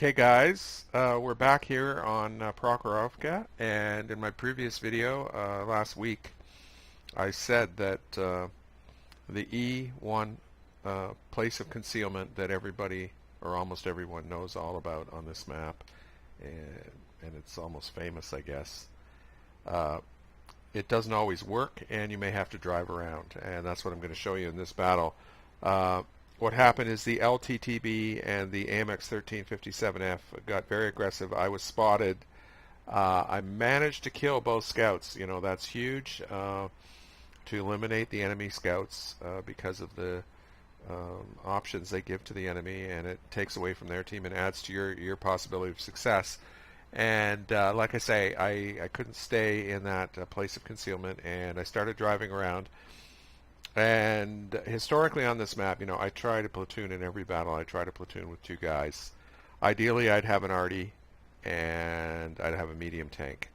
Okay guys, we're back here on Prohorovka, and in my previous video last week I said that the E1 place of concealment that everybody or almost everyone knows all about on this map, and it's almost famous, I guess. It doesn't always work, and you may have to drive around, and that's what I'm going to show you in this battle. What happened is the LTTB and the AMX 1357F got very aggressive. I was spotted. I managed to kill both scouts. You know, that's huge, to eliminate the enemy scouts because of the options they give to the enemy, and it takes away from their team and adds to your possibility of success. And like I say, I couldn't stay in that place of concealment, and I started driving around. And historically on this map, you know, I try to platoon in every battle. I try to platoon with two guys. Ideally, I'd have an arty, and I'd have a medium tank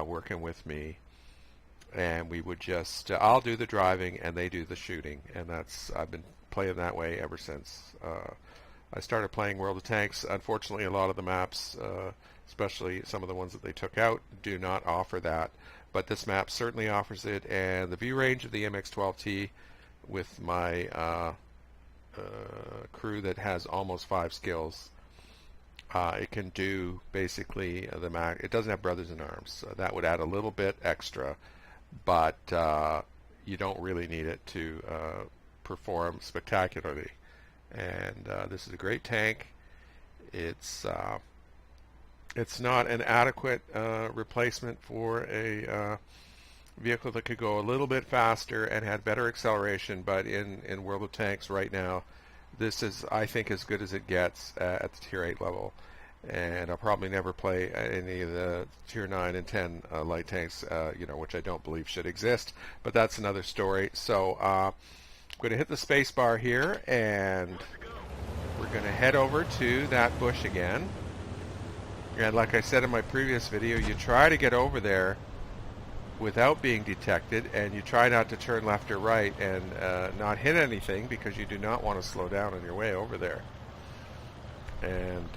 working with me. And we would just, I'll do the driving, and they do the shooting. And I've been playing that way ever since I started playing World of Tanks. Unfortunately, a lot of the maps, especially some of the ones that they took out, do not offer that. But this map certainly offers it, and the view range of the MX-12T with my crew that has almost 5 skills, it can do basically the max. It doesn't have brothers in arms, so that would add a little bit extra, but you don't really need it to perform spectacularly. And this is a great tank. It's not an adequate replacement for a vehicle that could go a little bit faster and had better acceleration, but in World of Tanks right now, this is, I think, as good as it gets at the Tier 8 level. And I'll probably never play any of the Tier 9 and 10 light tanks, you know, which I don't believe should exist, but that's another story. So I'm going to hit the space bar here, and we're going to head over to that bush again. And like I said in my previous video, you try to get over there without being detected, and you try not to turn left or right and not hit anything, because you do not want to slow down on your way over there. And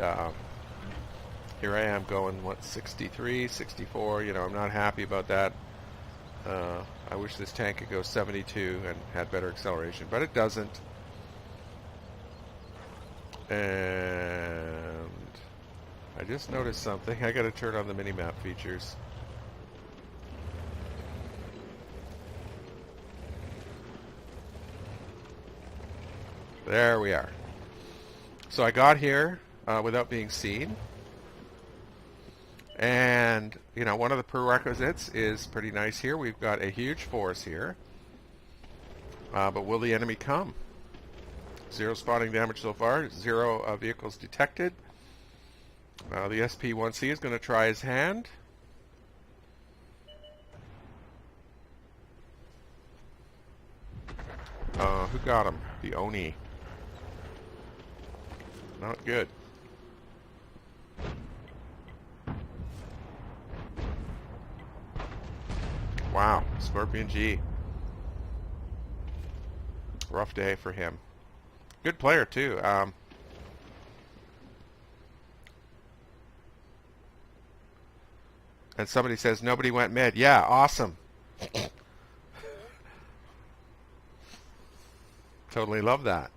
here I am going, 63, 64, you know, I'm not happy about that. I wish this tank could go 72 and had better acceleration, but it doesn't. And I just noticed something. I got to turn on the minimap features. There we are. So I got here without being seen. And, you know, one of the prerequisites is pretty nice here. We've got a huge force here. But will the enemy come? 0 spotting damage so far. 0 vehicles detected. The SP-1C is going to try his hand. Who got him? The Oni. Not good. Wow, Scorpion G. Rough day for him. Good player too. And somebody says nobody went mid. Yeah, awesome. Totally love that.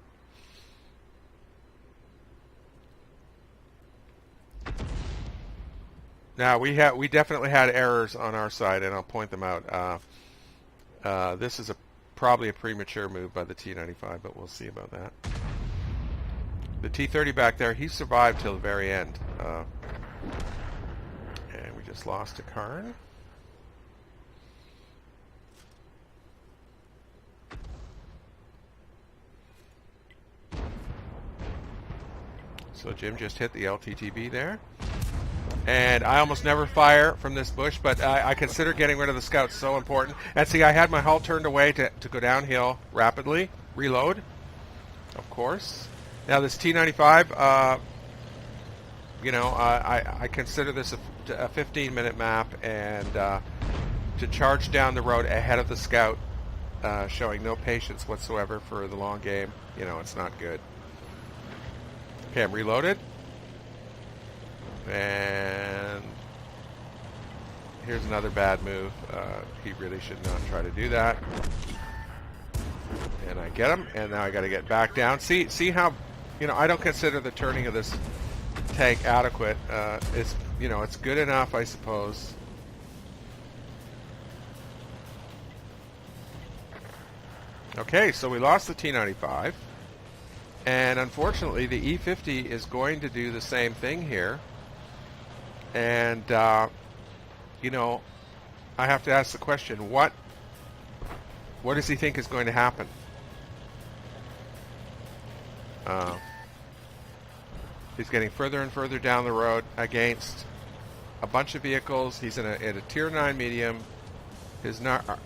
Now we definitely had errors on our side, and I'll point them out. This is probably a premature move by the T-95, but we'll see about that. The T-30 back there, he survived till the very end. And we just lost to Karn. So Jim just hit the LTTB there. And I almost never fire from this bush, but I consider getting rid of the scouts so important. And see, I had my hull turned away to go downhill rapidly. Reload, of course. Now this T-95, you know, I consider this a 15-minute map, and to charge down the road ahead of the scout, showing no patience whatsoever for the long game, you know, it's not good. Okay, I'm reloaded. And here's another bad move. He really should not try to do that. And I get him, and now I got to get back down. See how, I don't consider the turning of this tank adequate. It's good enough, I suppose. Okay, so we lost the T-95. And unfortunately, the E-50 is going to do the same thing here. And, I have to ask the question, what does he think is going to happen? He's getting further and further down the road against a bunch of vehicles. He's in a Tier 9 medium. He's not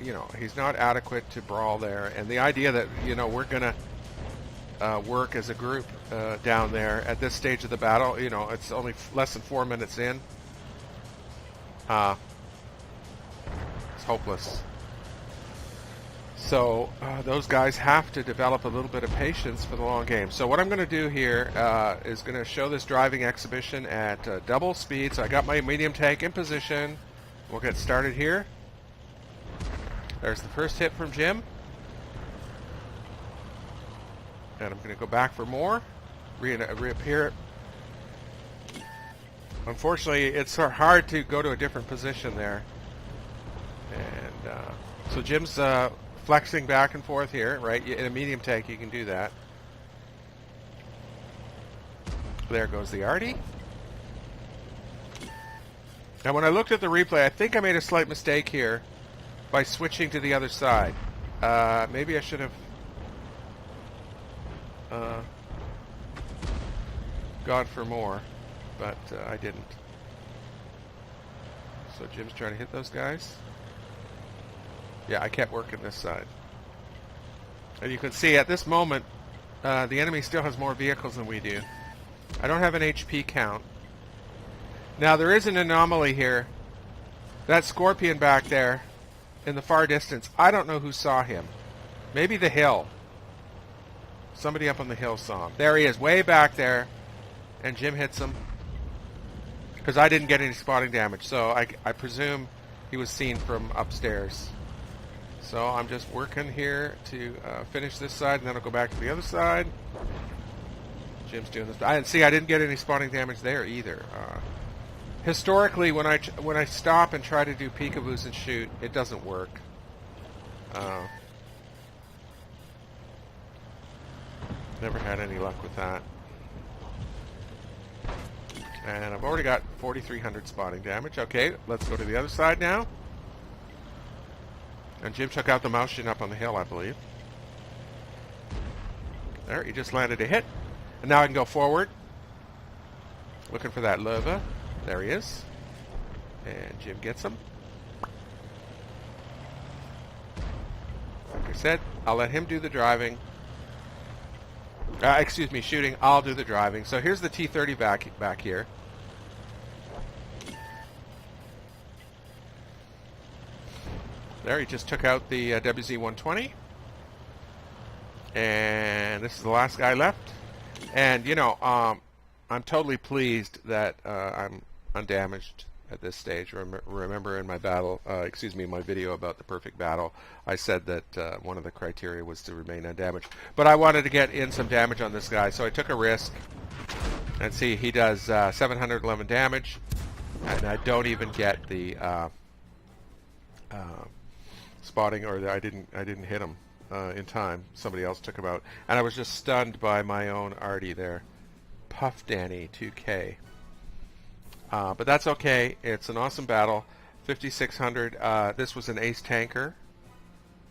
adequate to brawl there. And the idea that, we're going to work as a group down there at this stage of the battle, it's only less than 4 minutes in. It's hopeless. So those guys have to develop a little bit of patience for the long game. So what I'm going to do here is going to show this driving exhibition at double speed. So I got my medium tank in position. We'll get started here. There's the first hit from Jim. And I'm going to go back for more. Reappear. Unfortunately, it's hard to go to a different position there. And so Jim's flexing back and forth here, right? In a medium tank, you can do that. There goes the Artie. Now, when I looked at the replay, I think I made a slight mistake here by switching to the other side. Maybe I should have gone for more, but I didn't. So Jim's trying to hit those guys. Yeah, I kept working this side. And you can see at this moment, the enemy still has more vehicles than we do. I don't have an HP count. Now, there is an anomaly here. That Scorpion back there in the far distance, I don't know who saw him. Maybe the hill. Somebody up on the hill saw him. There he is, way back there. And Jim hits him. Because I didn't get any spotting damage, so I presume he was seen from upstairs. So I'm just working here to finish this side, and then I'll go back to the other side. Jim's doing this. I didn't get any spotting damage there either. Historically, when I stop and try to do peekaboos and shoot, it doesn't work. Never had any luck with that. And I've already got 4,300 spotting damage. Okay, let's go to the other side now. And Jim took out the Mauschin up on the hill, I believe. There, he just landed a hit. And now I can go forward. Looking for that Löwe. There he is. And Jim gets him. Like I said, I'll let him do the driving. Shooting. I'll do the driving. So here's the T-30 back here. There, he just took out the WZ-120. And this is the last guy left. And, I'm totally pleased that I'm undamaged at this stage. Remember in my battle, my video about the perfect battle, I said that one of the criteria was to remain undamaged. But I wanted to get in some damage on this guy, so I took a risk. And see, he does 711 damage. And I don't even get the spotting, or I didn't hit him in time. Somebody else took him out, and I was just stunned by my own Artie there. Puff Danny 2K. But that's okay. It's an awesome battle. 5,600. This was an ace tanker,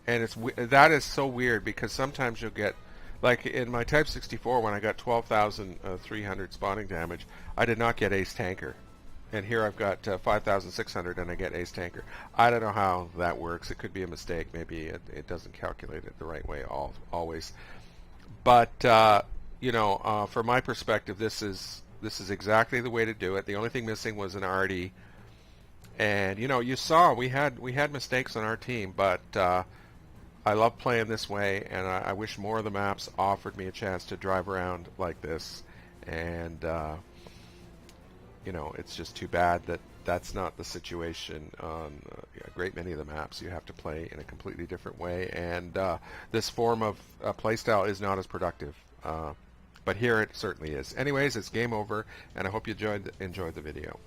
and that is so weird because sometimes you'll get, like in my Type 64 when I got 12,300 spotting damage, I did not get ace tanker. And here I've got 5,600 and I get ace tanker. I don't know how that works. It could be a mistake. Maybe it doesn't calculate it the right way always. But, from my perspective, this is exactly the way to do it. The only thing missing was an Artie. And, you saw we had mistakes on our team, but I love playing this way, and I wish more of the maps offered me a chance to drive around like this. And you know, it's just too bad that that's not the situation on a great many of the maps. You have to play in a completely different way, and this form of playstyle is not as productive. But here it certainly is. Anyways, it's game over, and I hope you enjoyed the video.